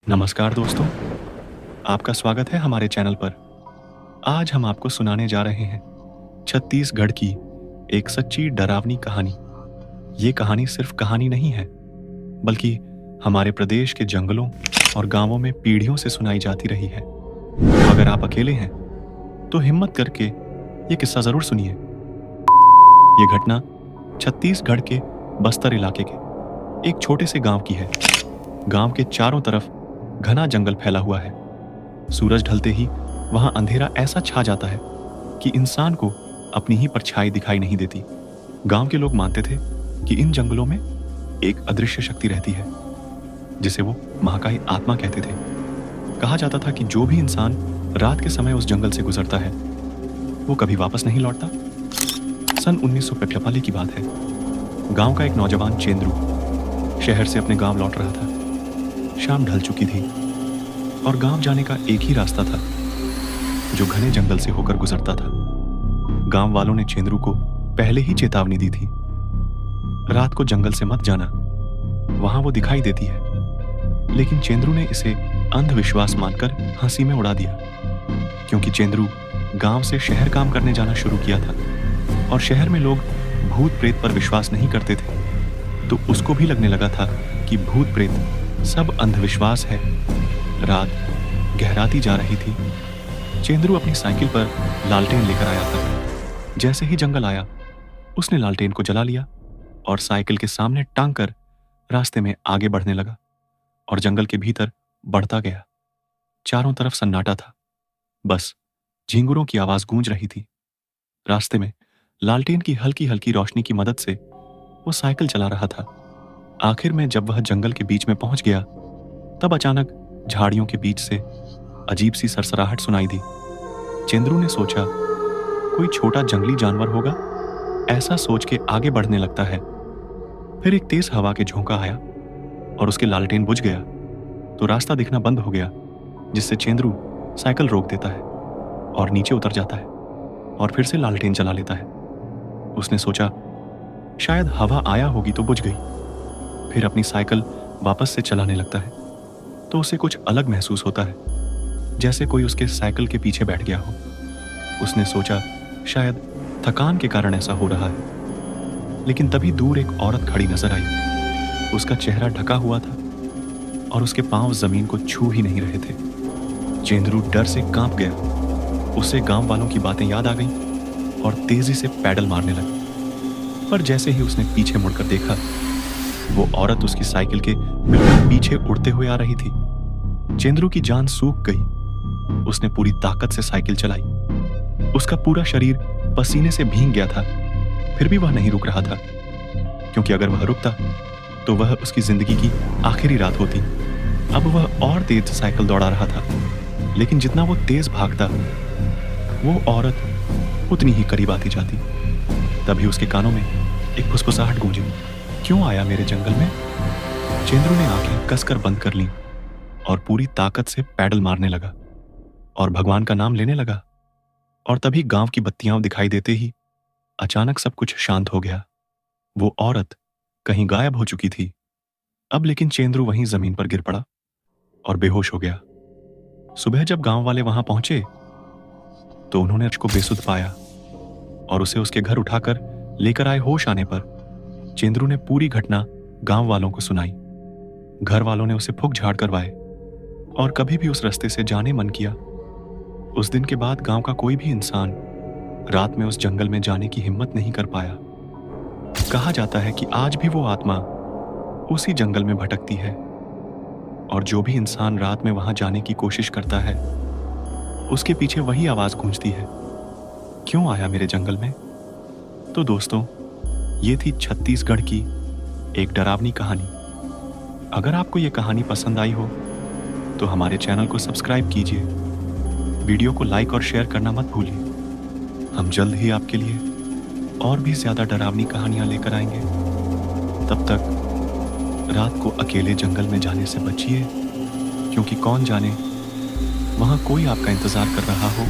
नमस्कार दोस्तों, आपका स्वागत है हमारे चैनल पर। आज हम आपको सुनाने जा रहे हैं छत्तीसगढ़ की एक सच्ची डरावनी कहानी। ये कहानी सिर्फ कहानी नहीं है, बल्कि हमारे प्रदेश के जंगलों और गांवों में पीढ़ियों से सुनाई जाती रही है। तो अगर आप अकेले हैं, तो हिम्मत करके ये किस्सा जरूर सुनिए। ये घटना छत्तीसगढ़ के बस्तर इलाके के एक छोटे से गांव की है। गांव के चारों तरफ घना जंगल फैला हुआ है। सूरज ढलते ही वहां अंधेरा ऐसा छा जाता है कि इंसान को अपनी ही परछाई दिखाई नहीं देती। गांव के लोग मानते थे कि इन जंगलों में एक अदृश्य शक्ति रहती है, जिसे वो महाकाई आत्मा कहते थे। कहा जाता था कि जो भी इंसान रात के समय उस जंगल से गुजरता है, वो कभी वापस नहीं लौटता। सन 1955 की बात है। गांव का एक नौजवान चेंद्रू शहर से अपने गांव लौट रहा था। शाम ढल चुकी थी और गांव जाने का एक ही रास्ता था, जो घने जंगल से होकर गुजरता था। गांव वालों ने चेंद्रू को पहले ही चेतावनी दी थी, रात को जंगल से मत जाना, वहां वो दिखाई देती है। लेकिन चेंद्रू ने इसे अंधविश्वास मानकर हंसी में उड़ा दिया, क्योंकि चेंद्रू गांव से शहर काम करने जाना शुरू किया था और शहर में लोग भूत प्रेत पर विश्वास नहीं करते थे। तो उसको भी लगने लगा था कि भूत प्रेत सब अंधविश्वास है। रात गहराती जा रही थी। चेंद्रू अपनी साइकिल पर लालटेन लेकर आया था। जैसे ही जंगल आया, उसने लालटेन को जला लिया और साइकिल के सामने टांग कर रास्ते में आगे बढ़ने लगा और जंगल के भीतर बढ़ता गया। चारों तरफ सन्नाटा था, बस झींगुरों की आवाज गूंज रही थी। रास्ते में लालटेन की हल्की हल्की रोशनी की मदद से वो साइकिल चला रहा था। आखिर में जब वह जंगल के बीच में पहुंच गया, तब अचानक झाड़ियों के बीच से अजीब सी सरसराहट सुनाई दी। चेंद्रू ने सोचा कोई छोटा जंगली जानवर होगा, ऐसा सोच के आगे बढ़ने लगता है। फिर एक तेज हवा के झोंका आया और उसके लालटेन बुझ गया, तो रास्ता दिखना बंद हो गया, जिससे चेंद्रू साइकिल रोक देता है और नीचे उतर जाता है और फिर से लालटेन जला लेता है। उसने सोचा शायद हवा आया होगी तो बुझ गई। फिर अपनी साइकिल वापस से चलाने लगता है, तो उसे कुछ अलग महसूस होता है, जैसे कोई उसके साइकिल के पीछे बैठ गया हो। उसने सोचा शायद थकान के कारण ऐसा हो रहा है। लेकिन तभी दूर एक औरत खड़ी नजर आई। उसका चेहरा ढका हुआ था और उसके पांव जमीन को छू ही नहीं रहे थे। चेंद्रू डर से कांप गया। उसे गांव वालों की बातें याद आ गईं और तेजी से पैडल मारने लगा। पर जैसे ही उसने पीछे मुड़कर देखा, वो औरत उसकी साइकिल के बिल्कुल पीछे उड़ते हुए आ रही थी। चेंद्रू की जान सूख गई। उसने पूरी ताकत से साइकिल चलाई। उसका पूरा शरीर पसीने से भीग गया था। फिर भी वह नहीं रुक रहा था, क्योंकि अगर वह रुकता तो वह उसकी जिंदगी की आखिरी रात होती। अब वह और तेज साइकिल दौड़ा रहा था, लेकिन जितना वो तेज भागता, वो औरत उतनी ही करीब आती जाती। तभी उसके कानों में एक फुसफुसाहट गूंजी। क्यों आया मेरे जंगल में? चेंद्रू ने आंखें कसकर बंद कर लीं और पूरी ताकत से पैडल मारने लगा और भगवान का नाम लेने लगा। और तभी गांव की बत्तियां दिखाई देते ही अचानक सब कुछ शांत हो गया। वो औरत कहीं गायब हो चुकी थी। अब लेकिन चेंद्रू वहीं जमीन पर गिर पड़ा और बेहोश हो गया। सुबह जब गांव वाले वहां पहुंचे, तो उन्होंने उसको बेसुध पाया और उसे उसके घर उठाकर लेकर आए। होश आने पर चेंद्रू ने पूरी घटना गांव वालों को सुनाई। घर वालों ने उसे फूंक झाड़ करवाए और कभी भी उस रास्ते से जाने मन किया। उस दिन के बाद गांव का कोई भी इंसान रात में उस जंगल में जाने की हिम्मत नहीं कर पाया। कहा जाता है कि आज भी वो आत्मा उसी जंगल में भटकती है और जो भी इंसान रात में वहां जाने की कोशिश करता है, उसके पीछे वही आवाज गूंजती है, क्यों आया मेरे जंगल में? तो दोस्तों, ये थी छत्तीसगढ़ की एक डरावनी कहानी। अगर आपको ये कहानी पसंद आई हो, तो हमारे चैनल को सब्सक्राइब कीजिए, वीडियो को लाइक और शेयर करना मत भूलिए। हम जल्द ही आपके लिए और भी ज्यादा डरावनी कहानियां लेकर आएंगे। तब तक रात को अकेले जंगल में जाने से बचिए, क्योंकि कौन जाने वहां कोई आपका इंतजार कर रहा हो